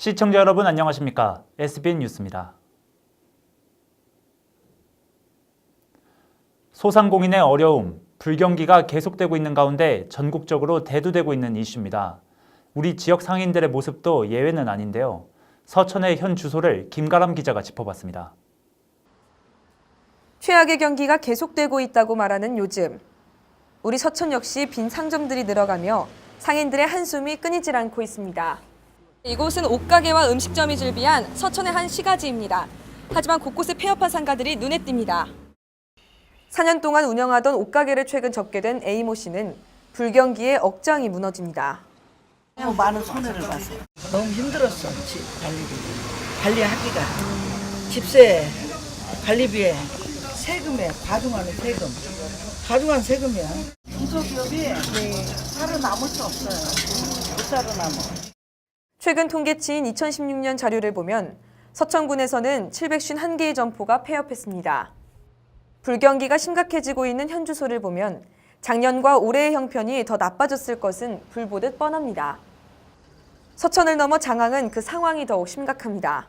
시청자 여러분 안녕하십니까? SBN 뉴스입니다. 소상공인의 어려움, 불경기가 계속되고 있는 가운데 전국적으로 대두되고 있는 이슈입니다. 우리 지역 상인들의 모습도 예외는 아닌데요. 서천의 현 주소를 김가람 기자가 짚어봤습니다. 최악의 경기가 계속되고 있다고 말하는 요즘. 우리 서천 역시 빈 상점들이 늘어가며 상인들의 한숨이 끊이질 않고 있습니다. 이곳은 옷가게와 음식점이 즐비한 서천의 한 시가지입니다. 하지만 곳곳에 폐업한 상가들이 눈에 띕니다. 4년 동안 운영하던 옷가게를 최근 접게 된 A모 씨는 불경기에 억장이 무너집니다. 많은 손해를 봤어요. 너무 힘들었어. 집 관리하기가. 집세, 관리비에, 세금에, 과중하는 세금. 과중한 세금이야. 중소기업이 살아남을 수 없어요. 못 살아남아. 최근 통계치인 2016년 자료를 보면 서천군에서는 751개의 점포가 폐업했습니다. 불경기가 심각해지고 있는 현 주소를 보면 작년과 올해의 형편이 더 나빠졌을 것은 불보듯 뻔합니다. 서천을 넘어 장항은 그 상황이 더욱 심각합니다.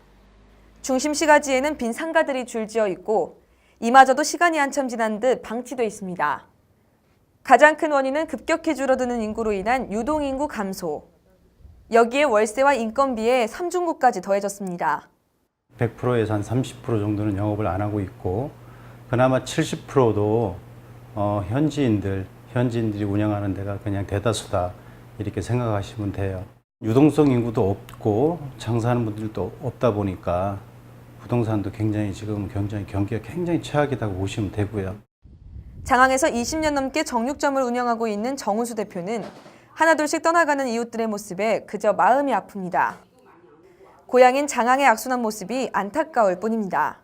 중심 시가지에는 빈 상가들이 줄지어 있고 이마저도 시간이 한참 지난 듯 방치돼 있습니다. 가장 큰 원인은 급격히 줄어드는 인구로 인한 유동인구 감소. 여기에 월세와 인건비에 삼중고까지 더해졌습니다. 100%에서 한 30% 정도는 영업을 안 하고 있고 그나마 70%도 현지인들이 운영하는 데가 그냥 대다수다 이렇게 생각하시면 돼요. 유동성 인구도 없고 장사하는 분들도 없다 보니까 부동산도 경기가 굉장히 최악이라고 보시면 되고요. 장항에서 20년 넘게 정육점을 운영하고 있는 정우수 대표는 하나둘씩 떠나가는 이웃들의 모습에 그저 마음이 아픕니다. 고향인 장항의 악순환 모습이 안타까울 뿐입니다.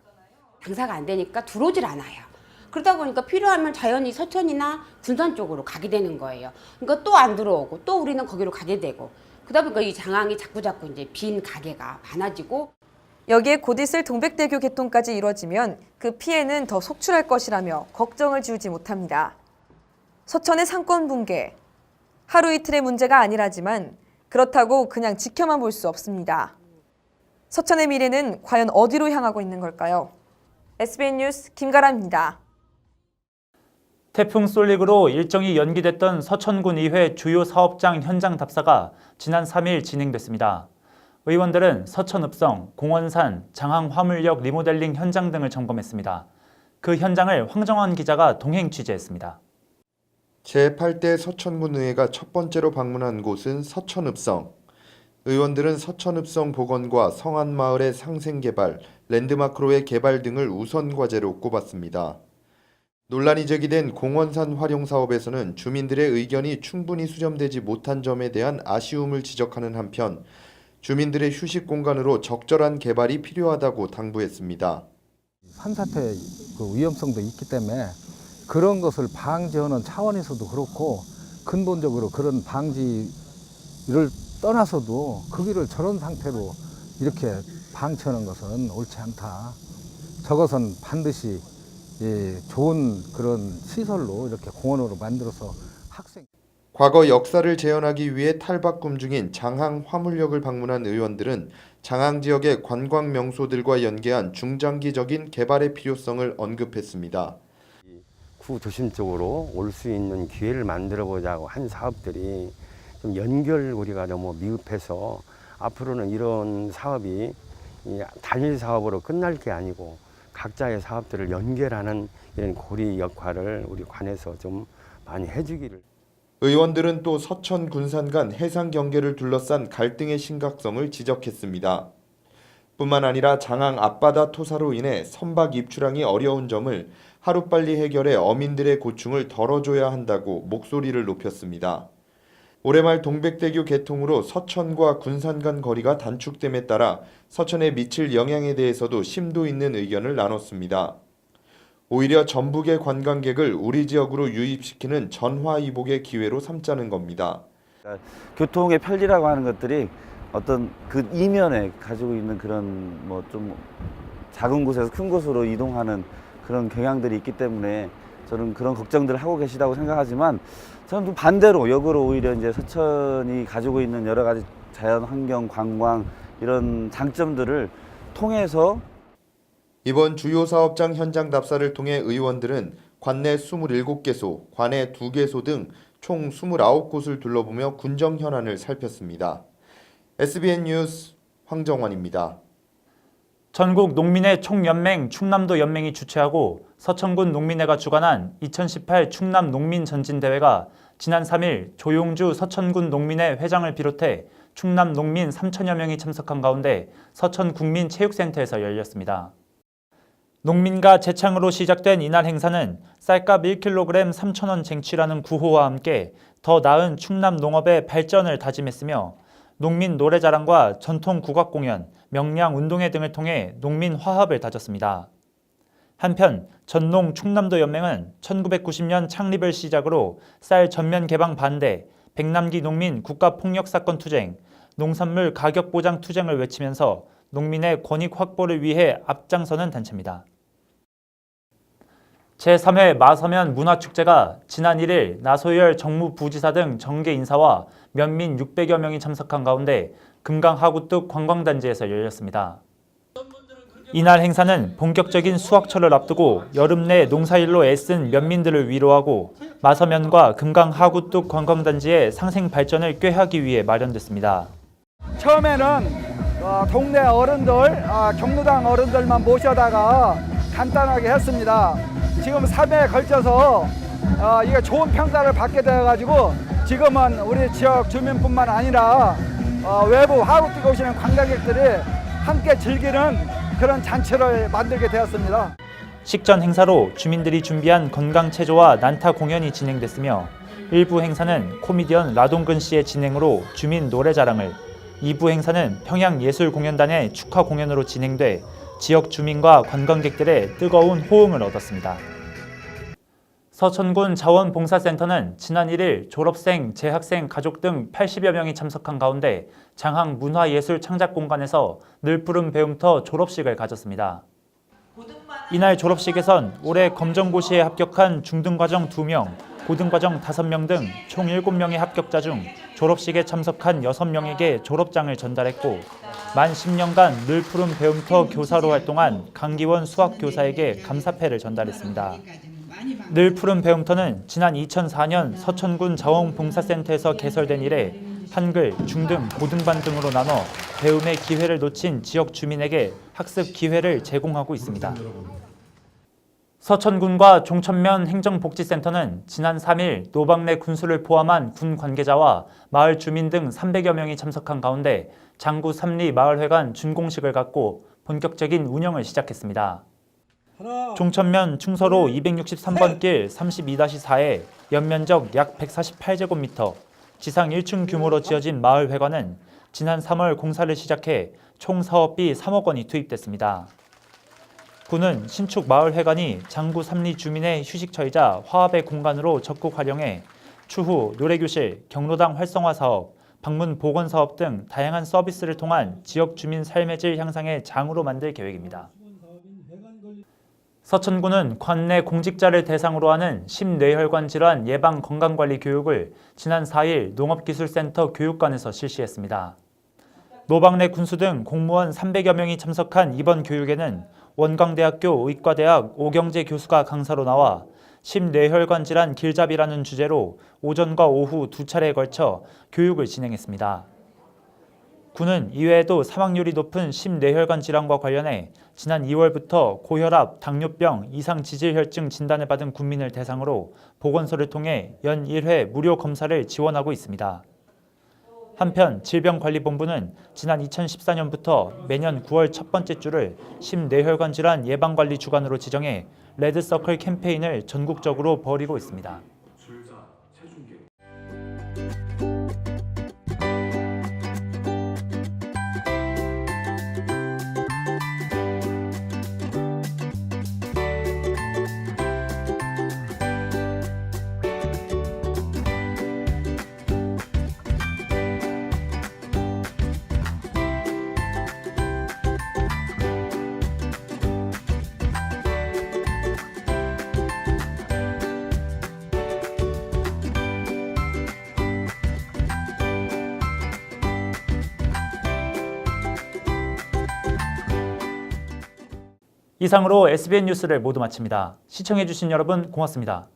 장사가 안 되니까 들어오질 않아요. 그러다 보니까 필요하면 자연히 서천이나 군산 쪽으로 가게 되는 거예요. 그러니까 또 안 들어오고 또 우리는 거기로 가게 되고 그러다 보니까 이 장항이 자꾸자꾸 이제 빈 가게가 많아지고 여기에 곧 있을 동백대교 개통까지 이뤄지면 그 피해는 더 속출할 것이라며 걱정을 지우지 못합니다. 서천의 상권 붕괴. 하루 이틀의 문제가 아니라지만 그렇다고 그냥 지켜만 볼 수 없습니다. 서천의 미래는 과연 어디로 향하고 있는 걸까요? SBN 뉴스 김가람입니다. 태풍 쏠릭으로 일정이 연기됐던 서천군 의회 주요 사업장 현장 답사가 지난 3일 진행됐습니다. 의원들은 서천읍성, 공원산, 장항 화물역 리모델링 현장 등을 점검했습니다. 그 현장을 황정원 기자가 동행 취재했습니다. 제8대 서천군의회가 첫 번째로 방문한 곳은 서천읍성. 의원들은 서천읍성 복원과 성안마을의 상생개발, 랜드마크로의 개발 등을 우선 과제로 꼽았습니다. 논란이 제기된 공원산 활용 사업에서는 주민들의 의견이 충분히 수렴되지 못한 점에 대한 아쉬움을 지적하는 한편 주민들의 휴식 공간으로 적절한 개발이 필요하다고 당부했습니다. 산사태 위험성도 있기 때문에 그런 것을 방지하는 차원에서도 그렇고 근본적으로 그런 방지를 떠나서도 거기를 저런 상태로 이렇게 방치하는 것은 옳지 않다. 저것은 반드시 좋은 그런 시설로 이렇게 공원으로 만들어서 과거 역사를 재현하기 위해 탈바꿈 중인 장항 화물역을 방문한 의원들은 장항 지역의 관광 명소들과 연계한 중장기적인 개발의 필요성을 언급했습니다. 구도심 쪽으로 올 수 있는 기회를 만들어 보자고 한 사업들이 좀 연결고리가 너무 미흡해서 앞으로는 이런 사업이 단일 사업으로 끝날 게 아니고 각자의 사업들을 연결하는 이런 고리 역할을 우리 관에서 좀 많이 해주기를. 의원들은 또 서천 군산 간 해상 경계를 둘러싼 갈등의 심각성을 지적했습니다. 뿐만 아니라 장항 앞바다 토사로 인해 선박 입출항이 어려운 점을 하루빨리 해결해 어민들의 고충을 덜어줘야 한다고 목소리를 높였습니다. 올해 말 동백대교 개통으로 서천과 군산 간 거리가 단축됨에 따라 서천에 미칠 영향에 대해서도 심도 있는 의견을 나눴습니다. 오히려 전북의 관광객을 우리 지역으로 유입시키는 전화위복의 기회로 삼자는 겁니다. 교통의 편리라고 하는 것들이 어떤 그 이면에 가지고 있는 그런 좀 작은 곳에서 큰 곳으로 이동하는 그런 경향들이 있기 때문에 저는 그런 걱정들을 하고 계시다고 생각하지만 저는 좀 반대로 역으로 오히려 이제 서천이 가지고 있는 여러 가지 자연 환경, 관광 이런 장점들을 통해서 이번 주요 사업장 현장 답사를 통해 의원들은 관내 27개소, 관내 2개소 등 총 29곳을 둘러보며 군정 현안을 살폈습니다. SBN 뉴스 황정환입니다. 전국 농민의 총연맹 충남도 연맹이 주최하고 서천군 농민회가 주관한 2018 충남 농민 전진대회가 지난 3일 조용주 서천군 농민회 회장을 비롯해 충남 농민 3천여 명이 참석한 가운데 서천국민체육센터에서 열렸습니다. 농민가 제창으로 시작된 이날 행사는 쌀값 1kg 3,000원 쟁취라는 구호와 함께 더 나은 충남 농업의 발전을 다짐했으며 농민 노래자랑과 전통 국악공연, 명량 운동회 등을 통해 농민 화합을 다졌습니다. 한편 전농 충남도 연맹은 1990년 창립을 시작으로 쌀 전면 개방 반대, 백남기 농민 국가폭력사건 투쟁, 농산물 가격 보장 투쟁을 외치면서 농민의 권익 확보를 위해 앞장서는 단체입니다. 제3회 마서면 문화축제가 지난 1일 나소열 정무부지사 등 정계 인사와 면민 600여 명이 참석한 가운데 금강 하구뚝 관광단지에서 열렸습니다. 이날 행사는 본격적인 수확철을 앞두고 여름 내 농사일로 애쓴 면민들을 위로하고 마서면과 금강 하구뚝 관광단지의 상생 발전을 꾀하기 위해 마련됐습니다. 처음에는 동네 어른들, 경로당 어른들만 모셔다가 간단하게 했습니다. 지금 3회에 걸쳐서 이게 좋은 평가를 받게 되어가지고 지금은 우리 지역 주민뿐만 아니라 외부 하구뚝에 오시는 관광객들이 함께 즐기는 그런 잔치를 만들게 되었습니다. 식전 행사로 주민들이 준비한 건강체조와 난타 공연이 진행됐으며 1부 행사는 코미디언 라동근 씨의 진행으로 주민 노래자랑을, 2부 행사는 평양예술공연단의 축하 공연으로 진행돼 지역 주민과 관광객들의 뜨거운 호응을 얻었습니다. 서천군 자원봉사센터는 지난 1일 졸업생, 재학생, 가족 등 80여 명이 참석한 가운데 장항 문화예술창작공간에서 늘푸른 배움터 졸업식을 가졌습니다. 이날 졸업식에선 올해 검정고시에 합격한 중등과정 2명, 고등과정 5명 등 총 7명의 합격자 중 졸업식에 참석한 6명에게 졸업장을 전달했고 만 10년간 늘푸른 배움터 교사로 활동한 강기원 수학교사에게 감사패를 전달했습니다. 늘푸른 배움터는 지난 2004년 서천군 자원봉사센터에서 개설된 이래 한글, 중등, 고등반 등으로 나눠 배움의 기회를 놓친 지역 주민에게 학습 기회를 제공하고 있습니다. 서천군과 종천면 행정복지센터는 지난 3일 노방래 군수를 포함한 군 관계자와 마을 주민 등 300여 명이 참석한 가운데 장구 삼리 마을회관 준공식을 갖고 본격적인 운영을 시작했습니다. 종천면 충서로 263번 길 32-4에 연면적 약 148제곱미터, 지상 1층 규모로 지어진 마을회관은 지난 3월 공사를 시작해 총 사업비 3억 원이 투입됐습니다. 군은 신축 마을회관이 장구 삼리 주민의 휴식처이자 화합의 공간으로 적극 활용해 추후 노래교실, 경로당 활성화 사업, 방문 보건 사업 등 다양한 서비스를 통한 지역 주민 삶의 질 향상의 장으로 만들 계획입니다. 서천군은 관내 공직자를 대상으로 하는 심뇌혈관 질환 예방 건강관리 교육을 지난 4일 농업기술센터 교육관에서 실시했습니다. 노방래 군수 등 공무원 300여 명이 참석한 이번 교육에는 원광대학교 의과대학 오경재 교수가 강사로 나와 심뇌혈관 질환 길잡이라는 주제로 오전과 오후 2차례에 걸쳐 교육을 진행했습니다. 군은 이외에도 사망률이 높은 심뇌혈관 질환과 관련해 지난 2월부터 고혈압, 당뇨병, 이상지질혈증 진단을 받은 군민을 대상으로 보건소를 통해 연 1회 무료 검사를 지원하고 있습니다. 한편 질병관리본부는 지난 2014년부터 매년 9월 첫 번째 주를 심뇌혈관 질환 예방관리 주간으로 지정해 레드서클 캠페인을 전국적으로 벌이고 있습니다. 이상으로 SBN 뉴스를 모두 마칩니다. 시청해주신 여러분 고맙습니다.